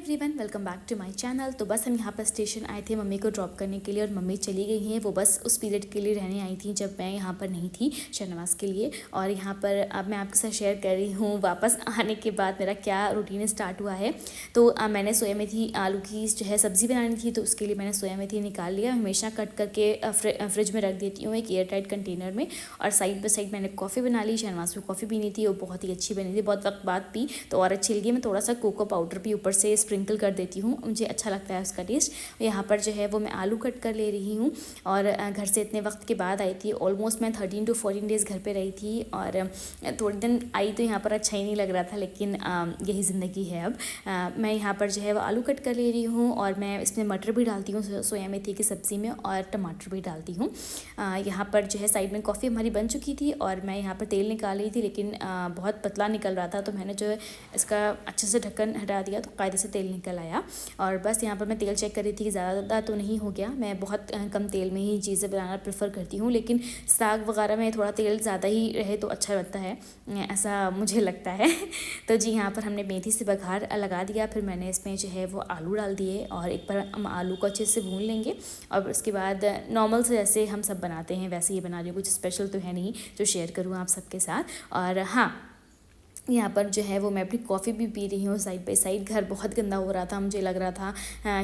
Everyone, welcome back to my channel. तो बस हम यहाँ पर स्टेशन आए थे मम्मी को ड्रॉप करने के लिए और मम्मी चली गई हैं। वो बस उस पीरियड के लिए रहने आई थी जब मैं यहाँ पर नहीं थी शहनवाज के लिए। और यहाँ पर अब मैं आपके साथ शेयर कर रही हूँ वापस आने के बाद मेरा क्या रूटीन स्टार्ट हुआ है। तो मैंने सोया मेथी आलू की जो है सब्ज़ी बनानी थी, तो उसके लिए मैंने सोया मेथी निकाल लिया। हमेशा कट करके फ्रिज में रख देती हूँ एक एयर टाइट कंटेनर में। और साइड बाई साइड मैंने कॉफ़ी बना ली। शहनवाज को कॉफ़ी पीनी थी, वो बहुत ही अच्छी बनी थी, बहुत वक्त बाद पी तो और अच्छी लगी। मैं थोड़ा सा कोको पाउडर भी ऊपर से स्प्रिंकल कर देती हूँ, मुझे अच्छा लगता है उसका टेस्ट। यहाँ पर जो है वो मैं आलू कट कर ले रही हूँ। और घर से इतने वक्त के बाद आई थी, ऑलमोस्ट मैं 13 to 14 डेज़ घर पे रही थी। और थोड़े दिन आई तो यहाँ पर अच्छा ही नहीं लग रहा था, लेकिन यही ज़िंदगी है अब। मैं यहाँ पर जो है वो आलू कट कर ले रही हूँ और मैं इसमें मटर भी डालती हूँ सोया मेथी की सब्ज़ी में, और टमाटर भी डालती हूँ। यहाँ पर जो है साइड में कॉफ़ी हमारी बन चुकी थी और मैं यहाँ पर तेल निकाल रही थी, लेकिन बहुत पतला निकल रहा था, तो मैंने जो है इसका अच्छे से ढक्कन हटा दिया तो कायदे से तेल निकल आया। और बस यहाँ पर मैं तेल चेक कर रही थी कि ज़्यादा तो नहीं हो गया। मैं बहुत कम तेल में ही चीज़ें बनाना प्रेफर करती हूँ, लेकिन साग वगैरह में थोड़ा तेल ज़्यादा ही रहे तो अच्छा लगता है, ऐसा मुझे लगता है। तो जी यहाँ पर हमने मेथी से बघार लगा दिया। फिर मैंने इसमें जो है वो आलू डाल दिए और एक बार हम आलू को अच्छे से भून लेंगे। और उसके बाद नॉर्मल से जैसे हम सब बनाते हैं वैसे ही बना रही हूँ, कुछ स्पेशल तो है नहीं जो शेयर करूँ आप सबके साथ। और हाँ, यहाँ पर जो है वो मैं अपनी कॉफ़ी भी पी रही हूँ साइड बाई साइड। घर बहुत गंदा हो रहा था, मुझे लग रहा था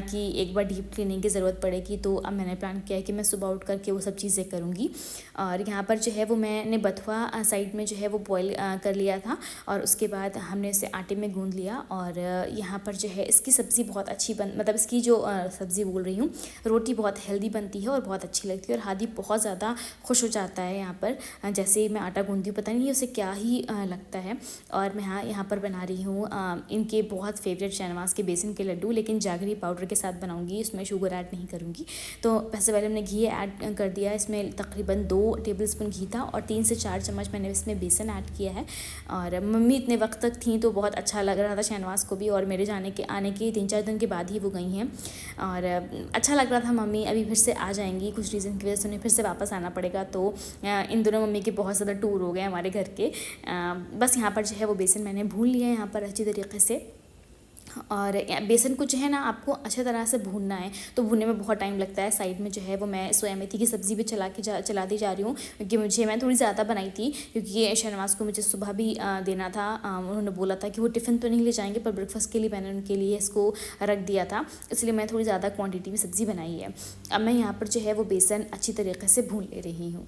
कि एक बार डीप क्लीनिंग की ज़रूरत पड़ेगी, तो अब मैंने प्लान किया है कि मैं सुबह उठ करके वो सब चीज़ें करूँगी। और यहाँ पर जो है वो मैंने बथुआ साइड में जो है वो बॉईल कर लिया था और उसके बाद हमने इसे आटे में गूँध लिया। और यहाँ पर जो है इसकी सब्ज़ी बहुत अच्छी मतलब इसकी जो सब्ज़ी बोल रही हूँ, रोटी बहुत हेल्दी बनती है और बहुत अच्छी लगती है। और हादी बहुत ज़्यादा खुश हो जाता है यहाँ पर, जैसे ही मैं आटा गूँधती हूँ, पता नहीं उसे क्या ही लगता है। और मैं यहाँ पर बना रही हूँ इनके बहुत फेवरेट शहनवाज के बेसन के लड्डू, लेकिन जागरी पाउडर के साथ बनाऊँगी, इसमें शुगर ऐड नहीं करूँगी। तो सबसे पहले हमने घी ऐड कर दिया, इसमें तकरीबन 2 टेबलस्पून घी था और 3 से 4 चम्मच मैंने इसमें बेसन ऐड किया है। और मम्मी इतने वक्त तक थी तो बहुत अच्छा लग रहा था शहनवाज को भी, और मेरे आने के 3-4 दिन के बाद ही वो गई हैं और अच्छा लग रहा था। मम्मी अभी फिर से आ जाएंगी, कुछ रीज़न की वजह से उन्हें फिर से वापस आना पड़ेगा। तो इन दोनों मम्मी के बहुत ज़्यादा टूर हो गए हमारे घर के। बस यहाँ पर जो है वो बेसन मैंने भून लिया है यहाँ पर अच्छी तरीके से। और बेसन को जो है ना आपको अच्छी तरह से भूनना है, तो भूनने में बहुत टाइम लगता है। साइड में जो है वो मैं सोया मेथी की सब्ज़ी भी चलाती जा रही हूँ, क्योंकि मैं थोड़ी ज़्यादा बनाई थी, क्योंकि ये शहनवाज को मुझे सुबह भी देना था। उन्होंने बोला था कि वो टिफ़िन तो नहीं ले जाएंगे, पर ब्रेकफास्ट के लिए मैंने उनके लिए इसको रख दिया था, इसलिए मैं थोड़ी ज़्यादा क्वान्टिटी में सब्ज़ी बनाई है। अब मैं यहाँ पर जो है वो बेसन अच्छी तरीके से भून ले रही हूँ।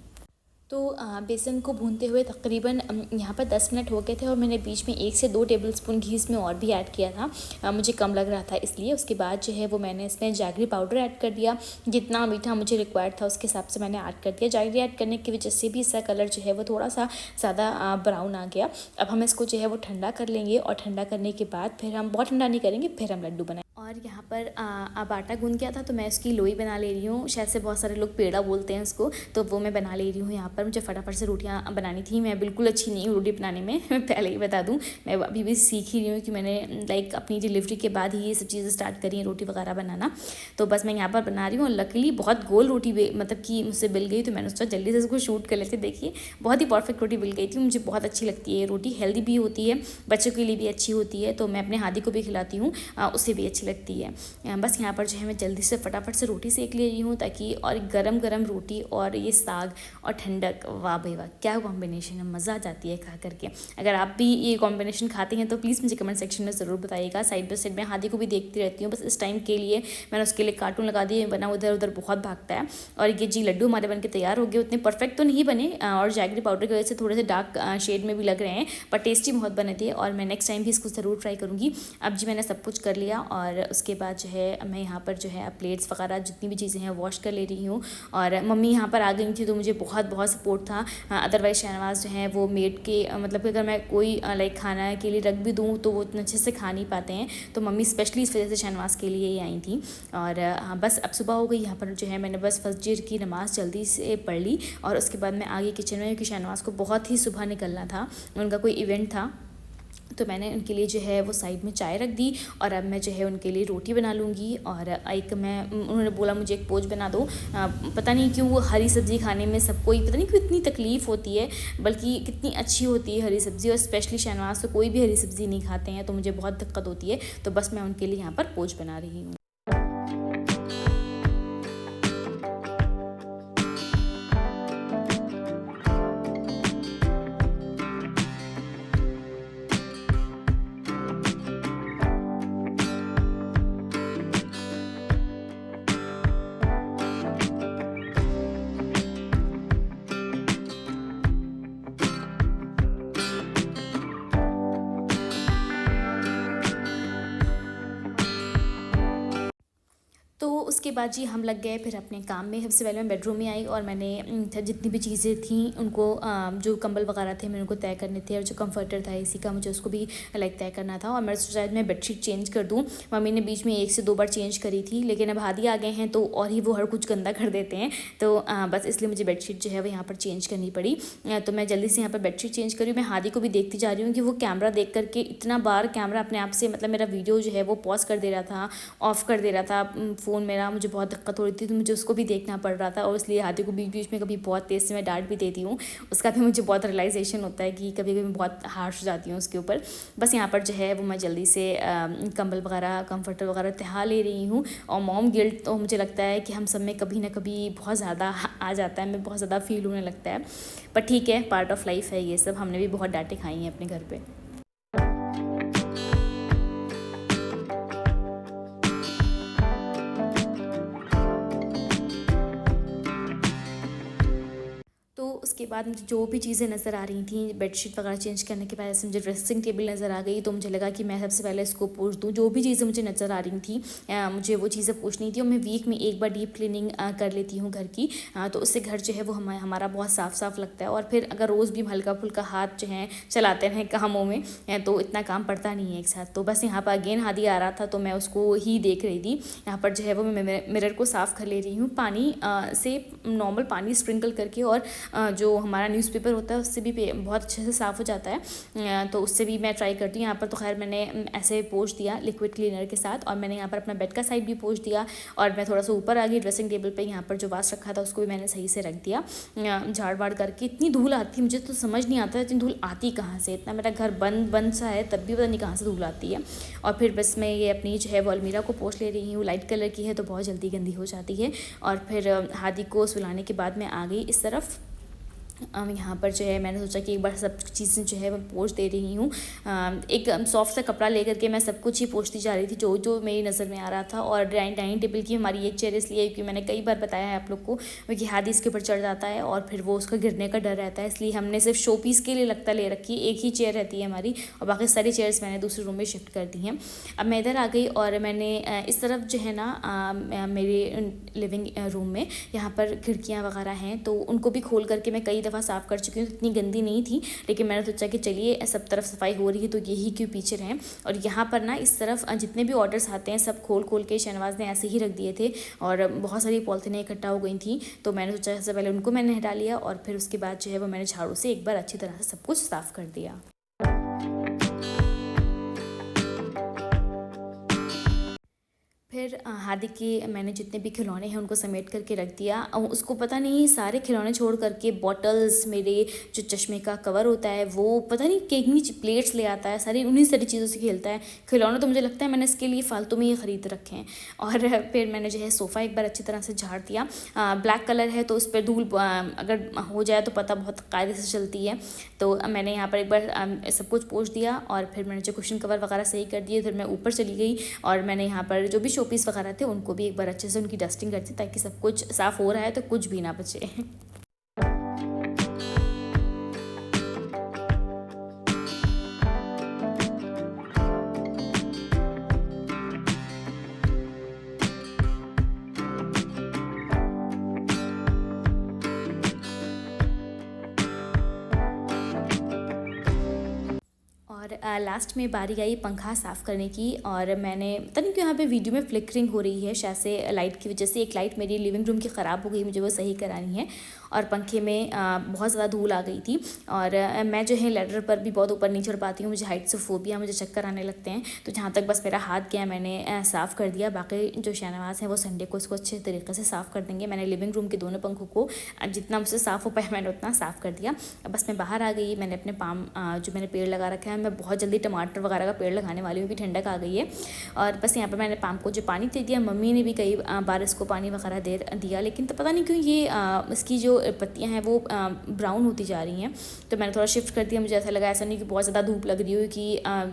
तो बेसन को भूनते हुए तकरीबन यहाँ पर 10 मिनट हो गए थे और मैंने बीच में 1 से 2 टेबलस्पून घी इसमें और भी ऐड किया था, मुझे कम लग रहा था इसलिए। उसके बाद जो है वो मैंने इसमें जागरी पाउडर ऐड कर दिया, जितना मीठा मुझे रिक्वायर्ड था उसके हिसाब से मैंने ऐड कर दिया। जागरी ऐड करने की वजह से भी इसका कलर जो है वो थोड़ा सा ज़्यादा ब्राउन आ गया। अब हम इसको जो है वो ठंडा कर लेंगे और ठंडा करने के बाद फिर हम, बहुत ठंडा नहीं करेंगे, फिर हम लड्डू बनाएंगे। और यहाँ पर अब आटा गूंद गया था तो मैं उसकी लोई बना ले रही हूँ, शायद से बहुत सारे लोग पेड़ा बोलते हैं उसको, तो वो मैं बना ले रही हूँ। यहाँ पर मुझे फटाफट से रोटियाँ बनानी थी, मैं बिल्कुल अच्छी नहीं हूँ रोटी बनाने में, मैं पहले ही बता दूँ। मैं अभी भी सीख ही रही हूँ कि मैंने अपनी डिलीवरी के बाद ही ये सब चीज़ें स्टार्ट करी हैं, रोटी वगैरह बनाना। तो बस मैं यहाँ पर बना रही हूँ और लकीली बहुत गोल रोटी मतलब कि मुझसे बिल गई, तो मैंने सोचा जल्दी से उसको शूट कर लेते। देखिए बहुत ही परफेक्ट रोटी बिल गई थी, मुझे बहुत अच्छी लगती है रोटी, हेल्दी भी होती है, बच्चों के लिए भी अच्छी होती है, तो मैं अपने हादी को भी खिलाती हूँ, उसे भी अच्छी लगती है। बस यहाँ पर जो है मैं जल्दी से फटाफट से रोटी सेक ले रही हूँ ताकि, और गरम गरम रोटी और ये साग और ठंडक, वाह भाई वाह, क्या कॉम्बिनेशन है, मज़ा आ जाती है खा करके। अगर आप भी ये कॉम्बिनेशन खाते हैं तो प्लीज़ मुझे कमेंट सेक्शन में ज़रूर बताइएगा। साइड बाई साइड में हादी को भी देखती रहती हूँ, बस इस टाइम के लिए मैंने उसके लिए कार्टून लगा दिए, बना उधर उधर बहुत भागता है। और ये जी लड्डू हमारे बन के तैयार हो गए, उतने परफेक्ट तो नहीं बने और जैगरी पाउडर की वजह से थोड़े से डार्क शेड में भी लग रहे हैं, पर टेस्टी बहुत बने थे और मैं नेक्स्ट टाइम भी इसको ज़रूर ट्राई करूँगी। अब जी मैंने सब कुछ कर लिया और उसके बाद जो है मैं यहाँ पर जो है प्लेट्स वगैरह जितनी भी चीज़ें हैं वॉश कर ले रही हूँ। और मम्मी यहाँ पर आ गई थी तो मुझे बहुत बहुत सपोर्ट था, अदरवाइज़ शहनवाज जो है वो मेड के मतलब कि अगर मैं कोई खाना के लिए रख भी दूँ तो वो इतने अच्छे से खा नहीं पाते हैं, तो मम्मी स्पेशली इस वजह से शहनवाज के लिए ही आई थी। और बस अब सुबह हो गई, यहाँ पर जो है मैंने बस फजर की नमाज़ जल्दी से पढ़ ली और उसके बाद मैं आ गई किचन में, क्योंकि शहनवाज को बहुत ही सुबह निकलना था, उनका कोई इवेंट था, तो मैंने उनके लिए जो है वो साइड में चाय रख दी और अब मैं जो है उनके लिए रोटी बना लूँगी। और उन्होंने बोला मुझे एक पोच बना दो। पता नहीं क्यों वो हरी सब्ज़ी खाने में सबको ही पता नहीं क्यों इतनी तकलीफ़ होती है, बल्कि कितनी अच्छी होती है हरी सब्ज़ी, और स्पेशली शहनवाज तो कोई भी हरी सब्ज़ी नहीं खाते हैं, तो मुझे बहुत दिक्कत होती है। तो बस मैं उनके लिए यहाँ पर पोच बना रही हूँ। तो उसके बाद जी हम लग गए फिर अपने काम में। सबसे पहले मैं बेडरूम में आई और मैंने जितनी भी चीज़ें थी उनको जो कंबल वगैरह थे मैंने उनको तय करने थे, और जो कंफर्टर था इसी का मुझे उसको भी लाइक तय करना था। और मैं सोचा मैं बेडशीट चेंज कर दूँ। मम्मी ने बीच में 1 से 2 बार चेंज करी थी, लेकिन अब हादी आ गए हैं तो और ही वो हर कुछ गंदा कर देते हैं, तो बस इसलिए मुझे बेडशीट जो है वो यहाँ पर चेंज करनी पड़ी। तो मैं जल्दी से यहाँ पर बेडशीट चेंज करी। मैं हादी को भी देखती जा रही हूँ कि वो कैमरा देख करके इतना बार कैमरा अपने आप से मतलब मेरा वीडियो जो है वो पॉज कर दे रहा था, ऑफ कर दे रहा था फ़ोन मेरा। मुझे बहुत दिक्कत हो रही थी, तो मुझे उसको भी देखना पड़ रहा था, और इसलिए हादी को बीच बीच में कभी बहुत तेज़ से मैं डांट भी देती हूँ। उसका भी मुझे बहुत रियलाइजेशन होता है कि कभी कभी मैं बहुत हार्श हो जाती हूँ उसके ऊपर। बस यहाँ पर जो है वो मैं जल्दी से कंबल वगैरह कंफर्टर वगैरह तहा ले रही हूँ। और मॉम गिल्ट तो मुझे लगता है कि हम सब में कभी ना कभी बहुत ज़्यादा आ जाता है, मैं बहुत ज़्यादा फील होने लगता है, पर ठीक है, पार्ट ऑफ लाइफ है ये सब। हमने भी बहुत डांटें खाई हैं अपने घर पे। तो उसके बाद मुझे जो भी चीज़ें नज़र आ रही थी बेडशीट वगैरह चेंज करने के बाद, जैसे मुझे ड्रेसिंग टेबल नज़र आ गई, तो मुझे लगा कि मैं सबसे पहले इसको पोंछ दूँ। जो भी चीज़ें मुझे नज़र आ रही थी मुझे वो चीज़ें पोंछनी थी, और मैं वीक में एक बार डीप क्लीनिंग कर लेती हूँ घर की। तो उससे घर जो है वो हमारा बहुत साफ़ लगता है। और फिर अगर रोज़ भी हम हल्का फुल्का हाथ जो है चलाते रहें कामों में तो इतना काम पड़ता नहीं है एक साथ। तो बस यहाँ पर अगेन हादी आ रहा था, तो मैं उसको ही देख रही थी। यहाँ पर जो है वो मैं मिरर को साफ़ कर ले रही हूँ पानी से, नॉर्मल पानी स्प्रिंकल करके, और जो हमारा न्यूज़पेपर होता है उससे भी बहुत अच्छे से साफ़ हो जाता है, तो उससे भी मैं ट्राई करती हूँ। यहाँ पर तो खैर मैंने ऐसे पोंछ दिया लिक्विड क्लीनर के साथ, और मैंने यहाँ पर अपना बेड का साइड भी पोंछ दिया। और मैं थोड़ा सा ऊपर आ गई ड्रेसिंग टेबल पे, यहाँ पर जो वास रखा था उसको भी मैंने सही से रख दिया झाड़ बाड़ करके। इतनी धूल आती है, मुझे तो समझ नहीं आता इतनी धूल आती कहाँ से, इतना मेरा घर बंद सा है तब भी पता नहीं कहाँ से धूल आती है। और फिर बस मैं ये अपनी जो है वो अलमीरा को पोंछ ले रही हूँ। लाइट कलर की है तो बहुत जल्दी गंदी हो जाती है। और फिर हादी को सुलाने के बाद मैं आ गई इस तरफ। यहाँ पर जो है मैंने सोचा कि एक बार सब चीज़ें जो है मैं पोंछ दे रही हूँ। एक सॉफ्ट सा कपड़ा लेकर के मैं सब कुछ ही पोंछती जा रही थी जो जो मेरी नज़र में आ रहा था। और डाइनिंग टेबल की हमारी एक चेयर इसलिए क्योंकि मैंने कई बार बताया है आप लोग को कि हादी इसके ऊपर चढ़ जाता है और फिर वो उसका गिरने का डर रहता है, इसलिए हमने सिर्फ शो पीस के लिए लगता ले रखी है। एक ही चेयर रहती है हमारी और बाकी सारी चेयर्स मैंने दूसरे रूम में शिफ्ट कर दी हैं। अब मैं इधर आ गई और मैंने इस तरफ जो है ना मेरे लिविंग रूम में यहाँ पर खिड़कियाँ वगैरह हैं तो उनको भी खोल करके मैं कई दफ़ा साफ़ कर चुकी हूँ। इतनी गंदी नहीं थी लेकिन मैंने सोचा कि चलिए सब तरफ सफाई हो रही है तो यही क्यों पीछे रहें। और यहाँ पर ना इस तरफ जितने भी ऑर्डर्स आते हैं सब खोल के शहनवाज ने ऐसे ही रख दिए थे और बहुत सारी पॉलिथीनें इकट्ठा हो गई थी। तो मैंने सोचा सबसे पहले उनको मैंने हटा लिया और फिर उसके बाद जो है वो मैंने झाड़ू से एक बार अच्छी तरह से सब कुछ साफ़ कर दिया। फिर हादी के मैंने जितने भी खिलौने हैं उनको समेट करके रख दिया। उसको पता नहीं सारे खिलौने छोड़ करके बॉटल्स, मेरे जो चश्मे का कवर होता है वो पता नहीं कितनी प्लेट्स ले आता है, सारी उन्हीं सारी चीज़ों से खेलता है। खिलौने तो मुझे लगता है मैंने इसके लिए फालतू में ही ख़रीद रखे हैं। और फिर मैंने जो है सोफ़ा एक बार अच्छी तरह से झाड़ दिया। ब्लैक कलर है तो उस पर धूल अगर हो जाए तो पता बहुत कायदे से चलती है। तो मैंने यहाँ पर एक बार सब कुछ पोंछ दिया और फिर मैंने जो कुशन कवर वगैरह सही कर दिए। फिर मैं ऊपर चली गई और मैंने यहाँ पर जो भी शोपीस वगैरह थे उनको भी एक बार अच्छे से उनकी डस्टिंग करती ताकि सब कुछ साफ़ हो रहा है तो कुछ भी ना बचे। और लास्ट में बारी आई पंखा साफ़ करने की और मैंने पता नहीं क्यों यहाँ पे वीडियो में फ्लिकरिंग हो रही है, शायद से लाइट की वजह से। एक लाइट मेरी लिविंग रूम की ख़राब हो गई, मुझे वो सही करानी है। और पंखे में बहुत ज़्यादा धूल आ गई थी और मैं जो है लैडर पर भी बहुत ऊपर नहीं चढ़ पाती हूँ, मुझे हाइट से फोबिया, मुझे चक्कर आने लगते हैं। तो जहाँ तक बस मेरा हाथ गया मैंने साफ़ कर दिया। बाकी जो शाहनवाज़ है वो संडे को इसको अच्छे तरीके से साफ़ कर देंगे। मैंने लिविंग रूम के दोनों पंखों को जितना मुझसे साफ़ हो पाया मैंने उतना साफ़ कर दिया। अब बस मैं बाहर आ गई। मैंने अपने पाम जो मैंने पेड़ लगा रखा है, मैं बहुत जल्दी टमाटर वगैरह का पेड़ लगाने वाली हूँ, क्योंकि ठंडक आ गई है। और बस यहाँ पर मैंने पाम को जो पानी दे दिया, मम्मी ने भी कई बार इसको पानी वगैरह दे दिया, लेकिन तो पता नहीं क्यों ये इसकी जो पत्तियाँ हैं वो ब्राउन होती जा रही हैं। तो मैंने थोड़ा शिफ्ट कर दिया। मुझे ऐसा लगा ऐसा नहीं कि बहुत ज़्यादा धूप लग रही हो, कि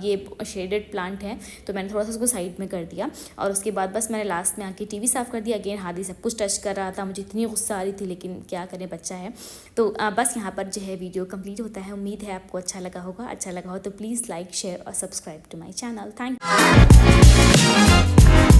ये शेडेड प्लांट है, तो मैंने थोड़ा सा उसको साइड में कर दिया। और उसके बाद बस मैंने लास्ट में आके टीवी साफ़ कर दिया। अगेन हादी सब कुछ टच कर रहा था, मुझे इतनी गुस्सा आ रही थी, लेकिन क्या करें, बच्चा है। तो बस यहाँ पर जो है वीडियो कंप्लीट होता है। उम्मीद है आपको अच्छा लगा होगा। अच्छा लगा हो तो प्लीज़ लाइक, शेयर और subscribe to my channel. Thank you.